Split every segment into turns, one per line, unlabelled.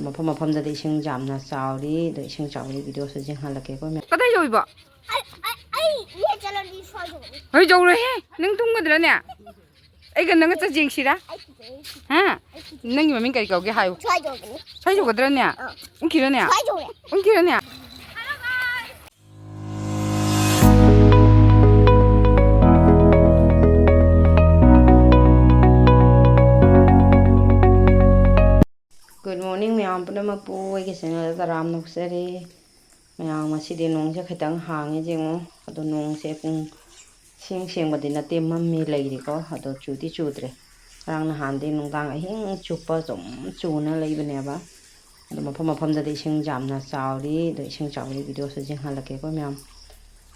ꯃꯐꯝ ꯃꯐꯝꯗꯗꯤ ꯏꯁꯤꯡ ꯌꯥꯝꯅ ꯆꯥꯎꯔꯤ ꯑꯗꯣ ꯏꯁꯤꯡ ꯆꯥꯎꯕꯒꯤ ꯚꯤꯗꯤꯑꯣꯁꯨ ꯌꯦꯡꯍꯜꯂꯛꯀꯦꯀꯣ ꯃꯌꯥꯝ
ꯀꯗꯥꯏ ꯌꯧꯏꯕ ꯍꯣꯏ ꯌꯧꯔꯣꯏꯍꯦ ꯅꯪ ꯇꯨꯝꯒꯗ꯭ꯔꯅꯦ ꯑꯩꯒ ꯅꯪꯒ ꯆꯠ ꯌꯦꯡꯁꯤꯔꯥ ꯍꯥ ꯅꯪꯒꯤ ꯃꯃꯤꯡ ꯀꯔꯤ ꯀꯧꯒꯦ ꯍꯥꯏꯌꯨ ꯁ꯭ꯋꯥꯏ ꯌꯧꯒꯗ꯭ꯔꯅꯦ ꯎꯪꯈꯤꯔꯅꯦ ꯎꯪꯈꯤꯔꯅꯦ
ꯒꯨꯗ ꯃꯣꯔꯅꯤꯡ ꯃꯌꯥꯝ ꯄꯨꯝꯅꯃꯛꯄꯨ ꯑꯩꯒꯤ ꯆꯦꯅꯦꯜꯗ ꯇꯔꯥꯝ ꯅꯣꯛꯆꯔꯤ ꯃꯌꯥꯝ ꯉꯁꯤꯗꯤ ꯅꯣꯡꯁꯦ ꯈꯤꯇꯪ ꯍꯥꯡꯉꯦ ꯌꯦꯡꯉꯣ ꯑꯗꯣ ꯅꯣꯡꯁꯦ ꯄꯨꯡ ꯁꯦꯡꯕꯗꯤ ꯅꯠꯇꯦ ꯃꯝꯃꯤ ꯂꯩꯔꯤꯀꯣ ꯑꯗꯣ ꯆꯨꯗꯤ ꯆꯨꯗ꯭ꯔꯦ ꯉꯔꯥꯡ ꯅꯍꯥꯟꯗꯤ ꯅꯨꯡꯗꯥꯡ ꯑꯍꯤꯡ ꯆꯨꯞꯄ ꯁꯨꯝ ꯆꯨꯅ ꯂꯩꯕꯅꯦꯕ ꯑꯗꯣ ꯃꯐꯝ ꯃꯐꯝꯗꯗꯤ ꯏꯁꯤꯡ ꯌꯥꯝꯅ ꯆꯥꯎꯔꯤ ꯑꯗꯣ ꯏꯁꯤꯡ ꯆꯥꯎꯕꯒꯤ ꯚꯤꯗꯤꯑꯣꯁꯨ ꯌꯦꯡꯍꯜꯂꯛꯀꯦꯀꯣ ꯃꯌꯥꯝ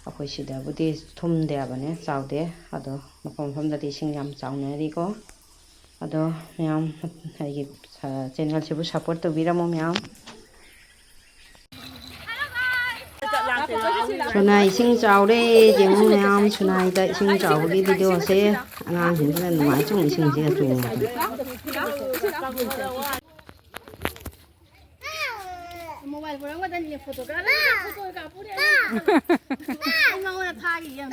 ꯑꯩꯈꯣꯏ ꯁꯤꯗꯕꯨꯗꯤ ꯊꯨꯝꯗꯦꯕꯅꯦ ꯆꯥꯎꯗꯦ ꯑꯗꯣ ꯃꯐꯝ ꯃꯐꯝꯗꯗꯤ ꯏꯁꯤꯡ ꯌꯥꯝ ꯆꯥꯎꯅꯔꯤꯀꯣ ꯑꯗꯣ ꯃꯌꯥꯝ ꯑꯩꯒꯤ ꯆꯦꯅꯦꯜꯁꯤꯕꯨ ꯁꯞꯄꯣꯔꯠ ꯇꯧꯕꯤꯔꯝꯃꯣ ꯃꯌꯥꯝ ꯁꯨꯅꯥꯏ ꯏꯁꯤꯡ ꯆꯥꯎꯔꯦ ꯌꯦꯡꯉꯨ ꯃꯌꯥꯝ ꯁꯨꯅꯥꯏꯗ ꯏꯁꯤꯡ ꯆꯥꯎꯕꯒꯤ ꯚꯤꯗꯤꯑꯣꯁꯦ ꯑꯉꯥꯡꯁꯤꯡꯁꯤꯅ ꯅꯨꯡꯉꯥꯏ ꯏꯁꯤꯡꯁꯤꯒ ꯆꯣꯡꯕꯗ
मोबाइल पर मदन ये फोटो करा ले फोटो का पूरे मांगोना थागी यम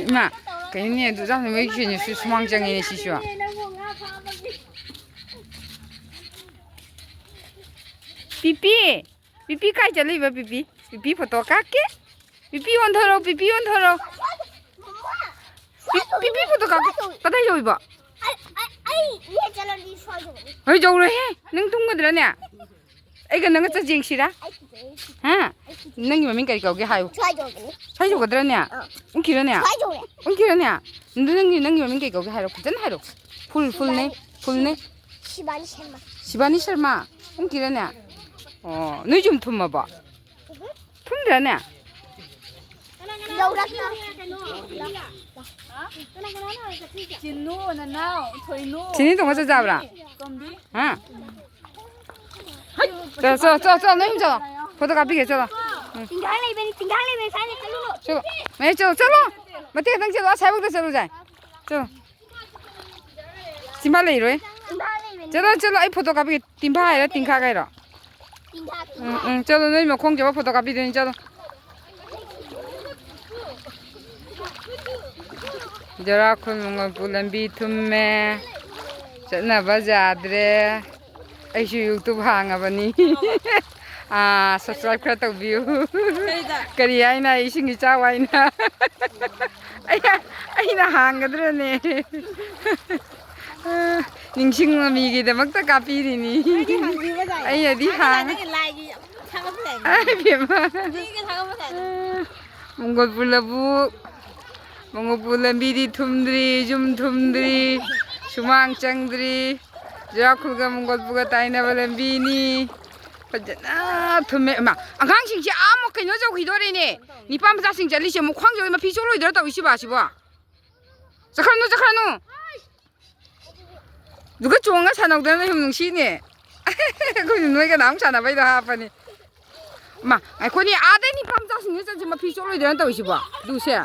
ꯏꯃꯥ ꯀꯩꯅꯣꯅꯦ ꯑꯗꯨ ꯖꯥꯝ ꯃꯣꯏ ꯁꯤꯁꯨ ꯁꯨꯃꯥꯡ ꯆꯪꯉꯤꯅꯦ ꯁꯤꯁꯨ ꯄꯤꯄꯤ ꯄꯤꯄꯤ ꯀꯥꯏ ꯆꯠꯂꯤꯕ ꯄꯤꯄꯤ ꯄꯤꯄꯤ ꯐꯣꯇꯣ ꯀꯥꯞꯀꯦ ꯄꯤꯄꯤ ꯑꯣꯟꯊꯣꯔꯣ ꯄꯤꯄꯤ ꯑꯣꯟꯊꯣꯔꯣ ꯄꯤꯄꯤ ꯐꯣꯇꯣ ꯀꯥꯞꯀꯦ ꯀꯗꯥꯏ ꯌꯧꯏꯕ ꯍꯣꯏ ꯌꯧꯔꯣꯏꯍꯦ ꯅꯪ ꯇꯨꯝꯒꯗ꯭ꯔꯅꯦ ꯑꯩꯒ ꯅꯪꯒ ꯆꯠ ꯌꯦꯡꯁꯤꯔꯥ ꯍꯥ ꯅꯪꯒꯤ ꯃꯃꯤꯡ ꯀꯔꯤ ꯀꯧꯒꯦ ꯍꯥꯏꯌꯨ ꯁ꯭ꯋꯥꯏ ꯌꯧꯒꯗ꯭ꯔꯅꯦ ꯎꯪꯈꯤꯔꯅꯦ ꯎꯪꯈꯤꯔꯅꯦ ꯅꯪꯒꯤ ꯃꯃꯤꯡ ꯀꯔꯤ ꯀꯧꯒꯦ ꯍꯥꯏꯔꯣ ꯐꯖꯅ ꯍꯥꯏꯔꯣ ꯐꯨꯜꯅꯦ ꯁꯤꯕꯥꯅꯤ ꯁꯔꯃ ꯎꯪꯈꯤꯔꯅꯦ ꯑꯣ ꯅꯣꯏ ꯌꯨꯝ ꯊꯨꯝꯃꯕꯣ ꯊꯨꯝꯗ꯭ꯔꯅꯦ 진이 동화 찾아보라. 응. 저, 너 힘줘. 포도 가비게 저. 저, 매 저, 저로. 맞게 당시 와 사복도 저로 자. 저. 짐발레 이로에. 저로 아이 포도 가비게 띵파이라 띵카가이라. 응, 저로 너희 뭐 공개와 포도 가비더니 저로. 저라 쿨문가 불람비 툼매 ꯆꯠꯅꯕ ꯌꯥꯗ꯭ꯔꯦ ꯑꯩꯁꯨ ꯌꯨꯇꯨꯕ ꯍꯥꯡꯉꯕꯅꯤ ꯁꯕꯁꯀ꯭ꯔꯥꯏꯕ ꯈꯔ ꯇꯧꯕꯤꯌꯨ ꯀꯔꯤ ꯍꯥꯏꯅ ꯏꯁꯤꯡ ꯏꯆꯥꯎ ꯍꯥꯏꯅ ꯑꯩꯅ ꯍꯥꯡꯒꯗ꯭ꯔꯅꯦ ꯅꯤꯡꯁꯤꯡꯕ ꯃꯤꯒꯤꯗꯃꯛꯇ ꯀꯥꯞꯄꯤꯔꯤꯅꯤ ꯑꯩꯅꯗꯤ ꯃꯣꯡꯒꯣꯜꯄꯨꯔ ꯂꯧꯕꯨꯛ ꯃꯣꯡꯒꯣꯜꯄꯨꯔ ꯂꯝꯕꯤꯗꯤ ꯊꯨꯝꯗ꯭ꯔꯤ ꯌꯨꯝ ꯊꯨꯝꯗ꯭ꯔꯤ ꯁꯨꯃꯥꯡ ꯆꯪꯗ꯭ꯔꯤ ꯖꯨꯔꯥꯈꯨꯜꯒ ꯃꯣꯡꯒꯣꯜꯄꯨꯔꯒ ꯇꯥꯏꯅꯕ ꯂꯝꯕꯤꯅꯤ ꯐꯖꯅ ꯊꯨꯝꯃꯦ ꯑꯉꯥꯡꯁꯤꯡꯁꯦ ꯑꯃꯨꯛ ꯀꯩꯅꯣ ꯌꯧꯈꯤꯗꯣꯔꯦꯅꯦ ꯅꯤꯄꯥ ꯃꯆꯥꯁꯤꯡ ꯆꯠꯂꯤꯁꯦ ꯑꯃꯨꯛ ꯈ꯭ꯋꯥꯡ ꯌꯧ ꯃꯐꯤ ꯆꯣꯠꯂꯣꯏꯗ꯭ꯔꯥ ꯇꯧꯏꯁꯤꯕ ꯁꯤꯕꯣ ꯆꯠꯈ꯭ꯔꯅꯨ 누가 ꯆꯣꯡꯉ ꯁꯥꯟꯅꯧꯗꯅ ꯌꯥꯝ ꯅꯨꯡꯁꯤꯅꯦ ꯑꯩꯈꯣꯏꯁꯨ ꯅꯣꯏꯒ ꯅꯍꯥꯟ ꯁꯥꯟꯅꯕꯩꯗꯣ ꯍꯥꯞꯄꯅꯤ ꯑꯩꯈꯣꯏꯅꯤ ꯑꯥꯗꯩ ꯅꯤꯄꯥ ꯃꯆꯥꯁꯤꯡꯁꯦ ꯆꯠꯁꯤ ꯃꯐꯤ ꯆꯣꯠꯂꯣꯏꯗ꯭ꯔꯥ ꯇꯧꯏꯁꯤꯕꯣ ꯗꯨꯁꯦ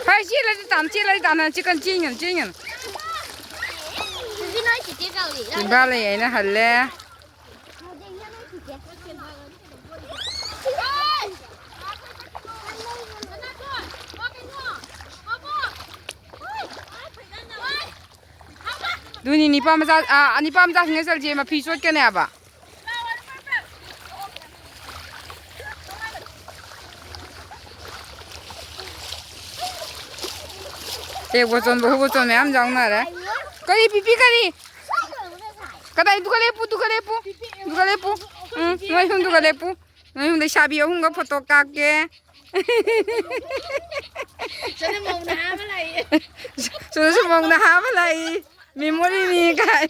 ꯍꯣꯏ ꯆꯦꯜꯂꯗꯤ ꯇꯥꯟꯅ ꯆꯤꯛꯀꯟ ꯆꯦꯟꯒꯅꯨ ꯇꯤꯝꯐꯥ ꯂꯩ ꯑꯩꯅ ꯍꯜꯂꯦ ꯑꯗꯨꯅꯤ ꯅꯤꯄꯥ ꯃꯆꯥꯁꯤꯡꯒ ꯆꯠꯁꯦ ꯃꯐꯤ ꯆꯣꯠꯀꯅꯦꯕ ꯍꯦꯛꯄ ꯆꯣꯟꯕ ꯍꯨꯕ ꯆꯣꯟꯕ ꯃꯌꯥꯝ ꯌꯥꯎꯅꯔꯦ ꯀꯔꯤ ꯄꯤꯄꯤ ꯀꯔꯤ ꯀꯗꯥꯏ ꯗꯨꯒ ꯂꯦꯞꯄꯨ ꯅꯣꯏ ꯌꯨꯝꯗꯨꯒ ꯂꯦꯞꯄꯨ ꯅꯣꯏ ꯌꯨꯝ ꯂꯩꯁꯥꯕꯤ ꯑꯍꯨꯝꯒ ꯐꯣꯇꯣ ꯀꯥꯞꯀꯦ ꯁꯣꯗꯁꯨ ꯃꯧ ꯅꯍꯥ ꯑꯃ ꯂꯥꯛꯏ ꯃꯦꯃꯣꯔꯤꯅꯤ ꯀꯥꯏ